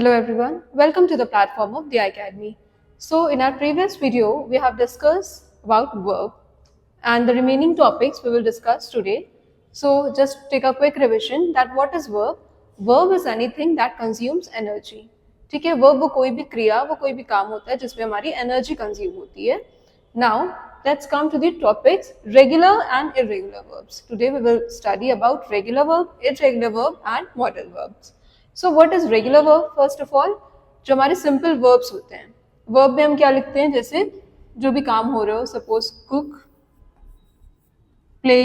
Hello everyone, welcome to the platform of the Academy. So in our previous video, we have discussed about verb and the remaining topics we will discuss today. So just take a quick revision that what is verb? Verb is anything that consumes energy. ठीक है, verb वो कोई भी क्रिया, वो कोई भी काम होता है जिसमें हमारी energy consume होती है. Now let's come to the topics regular and irregular verbs. Today we will study about regular verb, irregular verb and modal verbs. So what is regular verb? First of all, जो हमारे simple verbs होते हैं, verb में हम क्या लिखते हैं, जैसे जो भी काम हो रहे हो, suppose cook, play,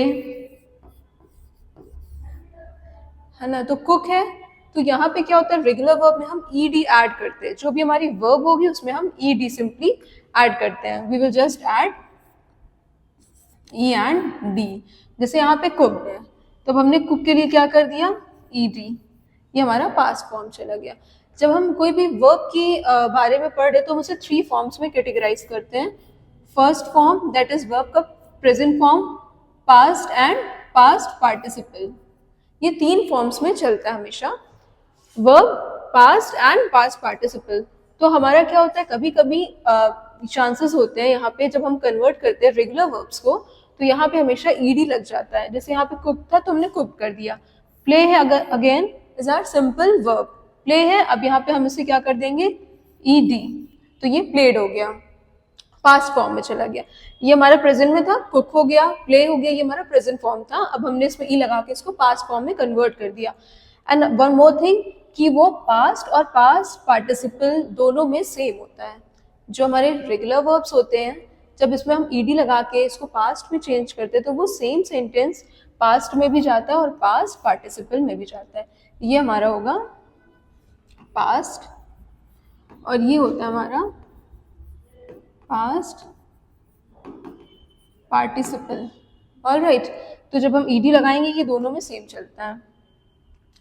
है ना, तो cook है, तो यहाँ पे क्या होता है, रेगुलर वर्ब में हम ed ऐड करते हैं, जो भी हमारी वर्ब होगी उसमें हम ed सिंपली ऐड करते हैं. We will just add e and d. जैसे यहाँ पे cooked है, तो अब हमने cook के लिए क्या कर दिया, ed, ये हमारा पास्ट फॉर्म चला गया. जब हम कोई भी वर्ब की बारे में पढ़ रहे तो हम उसे 3 फॉर्म्स में कैटेगराइज करते हैं. First form that is verb का present form, past and past participle. ये 3 फॉर्म्स में चलता है हमेशा, verb, past and past participle. तो हमारा क्या होता है, कभी कभी चांसेस होते हैं यहाँ पे जब हम कन्वर्ट करते हैं रेगुलर वर्ब्स को, तो यहाँ पे हमेशा ईडी लग जाता है. जैसे यहाँ पे कुक था तो हमने कुक कर दिया. प्ले है, अगर again is are simple verb, play है, अब यहाँ पे हम इसे क्या कर देंगे, ईडी, तो ये प्लेड हो गया, पास्ट फॉर्म में चला गया. ये हमारा प्रेजेंट में था, कुक हो गया, प्ले हो गया, ये हमारा प्रेजेंट फॉर्म था. अब हमने इसमें ई लगा के इसको पास्ट फॉर्म में कन्वर्ट कर दिया. एंड वन मोर थिंग कि वो पास्ट और पास्ट पार्टिसिपल दोनों में सेम होता है. जो हमारे रेगुलर वर्ब्स होते हैं, जब इसमें हम ईडी लगा के इसको पास्ट में चेंज करते हैं तो वो सेम सेंटेंस पास्ट में भी जाता है और पास्ट पार्टिसिपल में भी जाता है. ये हमारा होगा पास्ट और ये होता है हमारा पास्ट पार्टिसिपल. ऑलराइट, तो जब हम ईडी लगाएंगे ये दोनों में सेम चलता है.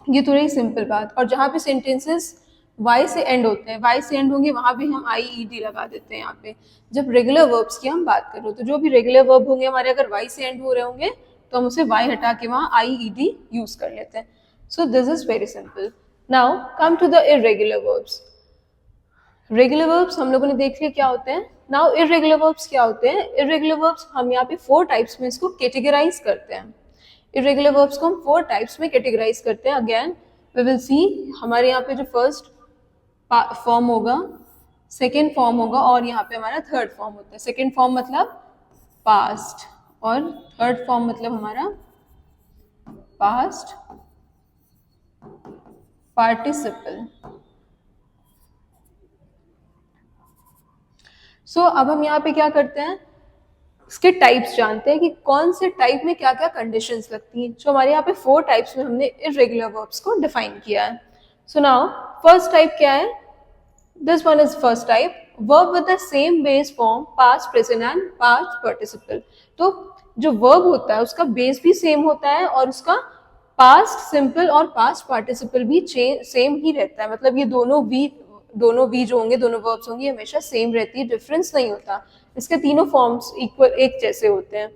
ये तो रही सिंपल बात. और जहाँ पे सेंटेंसेस वाई से एंड होते हैं, वाई से एंड होंगे वहाँ भी हम आई ई डी लगा देते हैं. यहाँ पे जब रेगुलर वर्ब्स की हम बात करें तो जो भी रेगुलर वर्ब होंगे हमारे अगर वाई से एंड हो रहे होंगे तो हम उसे वाई हटा के वहाँ आई ई डी यूज कर लेते हैं. So this is very simple. Now come to the irregular verbs. Regular verbs हम लोगों ने देख लिया क्या होते हैं. Now irregular verbs क्या होते हैं. Irregular verbs हम यहाँ पे 4 टाइप्स में इसको कैटेगराइज करते हैं. Irregular verbs को हम 4 टाइप्स में कैटेगराइज करते हैं. Again we will see हमारे यहाँ पे जो फर्स्ट फॉर्म होगा, सेकेंड फॉर्म होगा और यहाँ पे हमारा थर्ड फॉर्म होता है. सेकेंड फॉर्म मतलब पास्ट और थर्ड फॉर्म मतलब हमारा पास्ट पार्टिसिपल. सो अब हम यहाँ पे क्या करते हैं, इसके टाइप्स जानते हैं कि कौन से टाइप में क्या क्या कंडीशंस लगती हैं. जो हमारे यहाँ पे 4 टाइप्स में हमने इररेगुलर वर्ब्स को डिफाइन किया है. सो नाउ फर्स्ट टाइप क्या है, this one is first type, verb with the same base form, past, present and past participle. तो जो वर्ब होता है उसका बेस भी सेम होता है और उसका पास्ट सिंपल और पास्ट पार्टिसिपल भी सेम ही रहता है. मतलब ये दोनों वी जो होंगे, दोनों वर्ब्स होंगे, हमेशा सेम रहती है, डिफरेंस नहीं होता. इसके तीनों फॉर्म्स इक्वल एक जैसे होते हैं.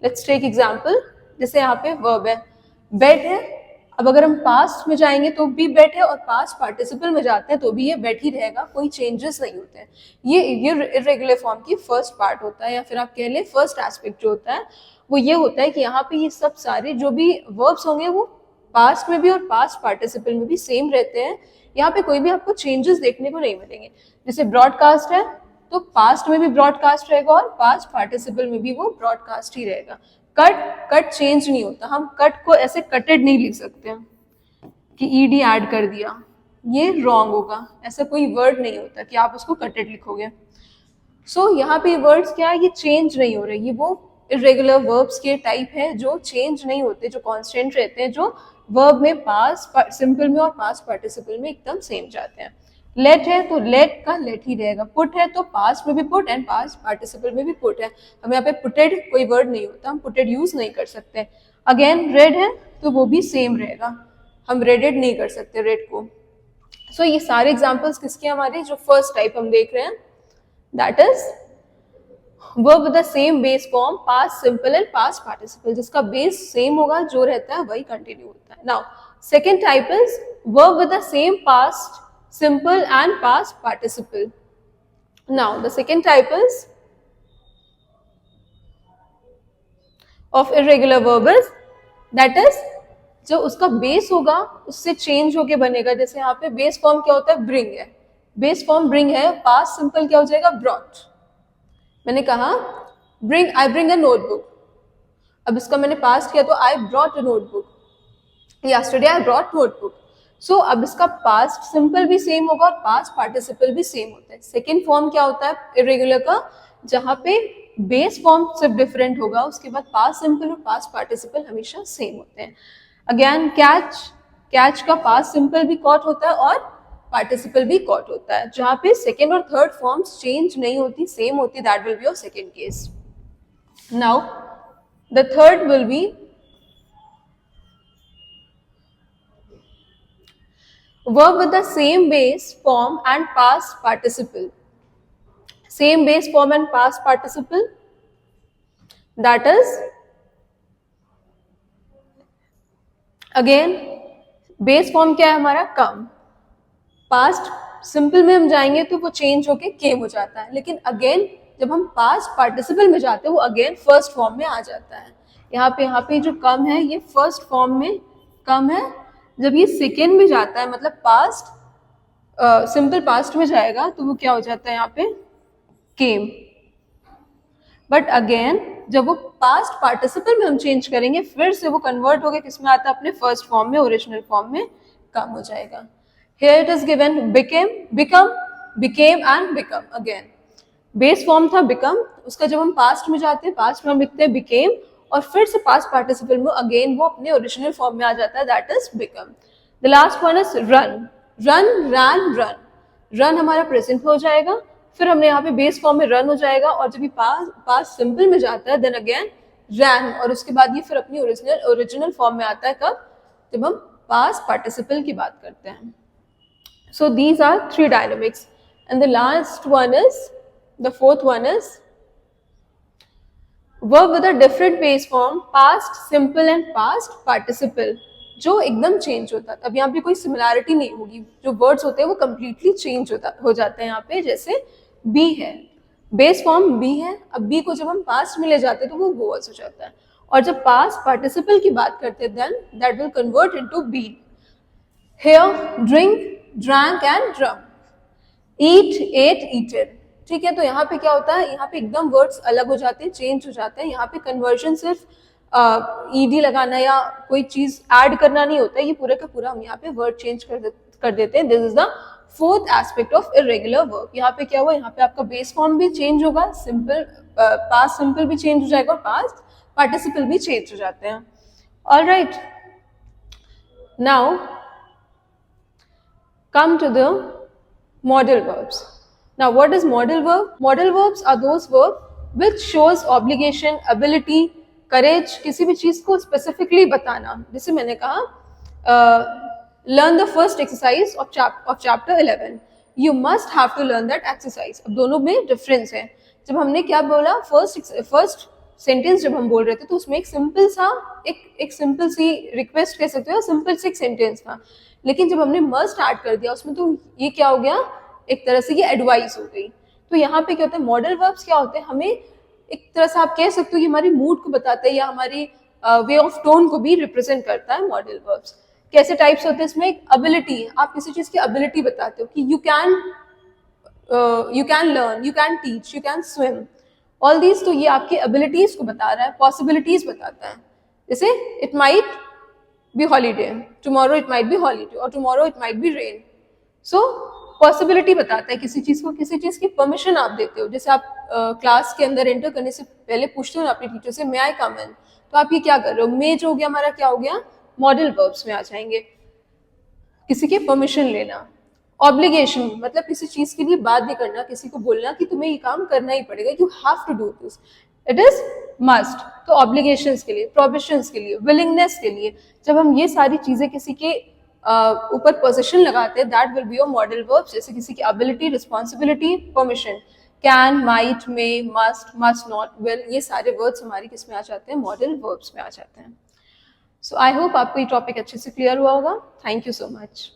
Let's take example. जैसे यहाँ पे वर्ब है, बेड है. अब अगर हम पास्ट में जाएंगे तो भी बेड है और पास्ट पार्टिसिपल में जाते हैं तो भी ये बेड ही रहेगा, कोई चेंजेस नहीं होते हैं. ये इररेगुलर फॉर्म की फर्स्ट पार्ट होता है, या फिर आप कह लें फर्स्ट एस्पेक्ट जो होता है वो ये होता है कि यहाँ पे ये सब सारे जो भी वर्ब्स होंगे वो पास्ट में भी और पास्ट पार्टिसिपल में भी सेम रहते हैं. यहाँ पे कोई भी आपको चेंजेस देखने को नहीं मिलेंगे. जैसे ब्रॉडकास्ट है तो पास्ट में भी ब्रॉडकास्ट रहेगा और पास्ट पार्टिसिपल में भी वो ब्रॉडकास्ट ही रहेगा. कट चेंज नहीं होता. हम कट को ऐसे कटेड नहीं लिख सकते हैं कि ईडी ऐड कर दिया, ये रॉन्ग होगा. ऐसा कोई वर्ड नहीं होता कि आप उसको कटेड लिखोगे. सो यहाँ पे वर्ड्स क्या है, ये चेंज नहीं हो रहे. ये वो इररेगुलर वर्ब्स के टाइप है जो चेंज नहीं होते, जो कांस्टेंट रहते हैं, जो वर्ब में पास्ट सिंपल में और पास्ट पार्टिसिपल में एकदम सेम जाते हैं. लेट है तो लेट का लेट ही रहेगा. पुट है तो पास्ट में भी पुट एंड पास्ट पार्टिसिपल में भी पुट है. हम यहाँ पे पुटेड कोई वर्ड नहीं होता, हम पुटेड यूज नहीं कर सकते. अगेन रेड है तो वो भी सेम रहेगा, हम रेडेड नहीं कर सकते रेड को. सो ये सारे एग्जाम्पल्स किसके हमारे, जो फर्स्ट टाइप हम देख रहे हैं, that is verb with the same base form, past simple and past participle. जिसका बेस सेम होगा, जो रहता है वही कंटिन्यू होता है. Now second type is verb with the same past simple and past participle. Now the second type is of irregular verb is that is जो उसका बेस होगा उससे चेंज होके बनेगा. जैसे यहाँ पे बेस फॉर्म क्या होता है, ब्रिंग है. बेस फॉर्म ब्रिंग है. पास्ट सिंपल क्या हो जाएगा, ब्रॉट. मैंने कहा bring, I bring a notebook. अब इसका मैंने पास्ट किया तो I brought a notebook. Yesterday I brought notebook. So अब इसका पास्ट सिंपल भी सेम होगा और पास्ट पार्टिसिपल भी सेम होता है. सेकेंड फॉर्म क्या होता है इरेगुलर का, जहां पे बेस फॉर्म सिर्फ डिफरेंट होगा, उसके बाद पास्ट सिंपल और पास्ट पार्टिसिपल हमेशा सेम होते हैं. अगेन कैच, कैच का पास्ट सिंपल भी कॉट होता है और पार्टिसिपल भी कॉट होता है. जहां पे सेकेंड और थर्ड फॉर्म्स चेंज नहीं होती, सेम होती, that will be your second case. Now the third will be verb with the same base form and past participle. Same base form and past participle, that is again base form क्या है हमारा, कम. Past simple में हम जाएंगे तो वो change होके केम हो जाता है. लेकिन अगेन जब हम पास्ट पार्टिसिपल में जाते हैं वो अगेन फर्स्ट फॉर्म में आ जाता है. यहाँ पे जो कम है ये फर्स्ट फॉर्म में कम है. जब ये सेकेंड में जाता है मतलब पास्ट सिंपल पास्ट में जाएगा तो वो क्या हो जाता है यहाँ पे, केम. बट अगेन जब वो पास्ट पार्टिसिपल में हम चेंज करेंगे फिर से वो कन्वर्ट होकर किसमें आता है, अपने फर्स्ट फॉर्म में, ओरिजिनल फॉर्म में कम हो जाएगा. Here it is given became, become, became and become. Again base form था become, उसका जब हम पास्ट में जाते हैं पास्ट में हम लिखते हैं became और फिर से पास्ट पार्टिसिपल में अगेन वो अपने ओरिजिनल फॉर्म में आ जाता है, that is become. The last one is run. Run, ran, run. Run हमारा प्रेजेंट में हो जाएगा, फिर हमने यहाँ पे बेस फॉर्म में रन हो जाएगा और जब ये पास्ट सिंपल में जाता है देन अगेन रैन और उसके बाद ये फिर अपनी ओरिजिनल फॉर्म में आता है कब, जब हम पास्ट पार्टिसिपल की बात करते हैं. So these are three dynamics, and the last one is, the fourth one is verb with a different base form, past simple and past participle, जो एकदम चेंज होता है. अब यहाँ पे कोई सिमिलैरिटी नहीं होगी, जो वर्ड्स होते हैं वो कम्प्लीटली चेंज हो जाते हैं. यहाँ पे जैसे बी है, बेस फॉर्म बी है, अब बी को जब हम पास्ट में ले जाते हैं तो वो वर्ड्स हो जाता है. और जब पास्ट पार्टिसिपल की बात करते हैं then that will convert into be. Here drink, drank and drunk. Eat, ate, eaten. ठीक है, तो यहाँ पे क्या होता है, यहाँ पे एकदम वर्ड्स अलग हो जाते हैं, चेंज हो जाते हैं. यहाँ पे कन्वर्जन सिर्फ ईडी लगाना या कोई चीज ऐड करना नहीं होता है, ये पूरा का पूरा हम यहाँ पे वर्ड चेंज कर देते हैं. This is the fourth aspect of irregular verb. यहाँ पे क्या हुआ, यहाँ पे आपका बेस फॉर्म भी चेंज होगा, सिंपल पास्ट सिंपल भी चेंज हो जाएगा और पास्ट पार्टिसिपल भी चेंज हो जाते हैं. Alright, now come to the modal verbs. Now what is modal verb? Modal verbs are those verbs which shows obligation, ability, courage, किसी भी चीज को specifically बताना. जैसे मैंने कहा learn the first exercise of chapter 11. You must have to learn that exercise. अब दोनों में difference है. जब हमने क्या बोला, first सेंटेंस जब हम बोल रहे थे तो उसमें एक सिंपल सा एक सिंपल सी रिक्वेस्ट कह सकते हो, सिंपल सी एक सेंटेंस था. लेकिन जब हमने मस्ट ऐड कर दिया उसमें तो ये क्या हो गया, एक तरह से ये एडवाइस हो गई. तो यहाँ पे क्या होता है, मॉडल वर्ब्स क्या होते हैं, हमें एक तरह से आप कह सकते हो कि हमारी मूड को बताते हैं या हमारी वे ऑफ टोन को भी रिप्रेजेंट करता है मॉडल वर्ब्स. कैसे टाइप्स होते हैं इसमें, एबिलिटी, आप किसी चीज की एबिलिटी बताते हो कि you can learn, you can teach, you can swim, all these. तो ये आपकी एबिलिटीज को बता रहा है, पॉसिबिलिटीज बताता है. जैसे it might be holiday, tomorrow it might be holiday और tomorrow it might be rain. So possibility बताता है किसी चीज को, किसी चीज की परमिशन आप देते हो. जैसे आप क्लास के अंदर एंटर करने से पहले पूछते हो ना अपने टीचर से, मे आई कम इन, तो आप ये क्या कर रहे हो, मे जो हो गया हमारा क्या हो गया, मॉडल वर्ब्स में आ जाएंगे, किसी की परमिशन लेना. ऑब्लिगेशन मतलब किसी चीज के लिए बाध्य करना, किसी को बोलना कि तुम्हें ये काम करना ही पड़ेगा, you have to do this, it is must. तो ऑब्लिगेशंस के लिए, प्रोविशंस के लिए, विलिंगनेस के लिए, जब हम ये सारी चीजें किसी के ऊपर पोजीशन लगाते हैं that will be your modal verbs. जैसे किसी की ability, responsibility, permission, can, might, may, must, must not, will, ये सारे वर्ड्स हमारी किस में आ जाते हैं, मॉडल वर्ब्स में आ जाते हैं. सो आई होप आपको ये टॉपिक अच्छे से क्लियर हुआ होगा. Thank you so much.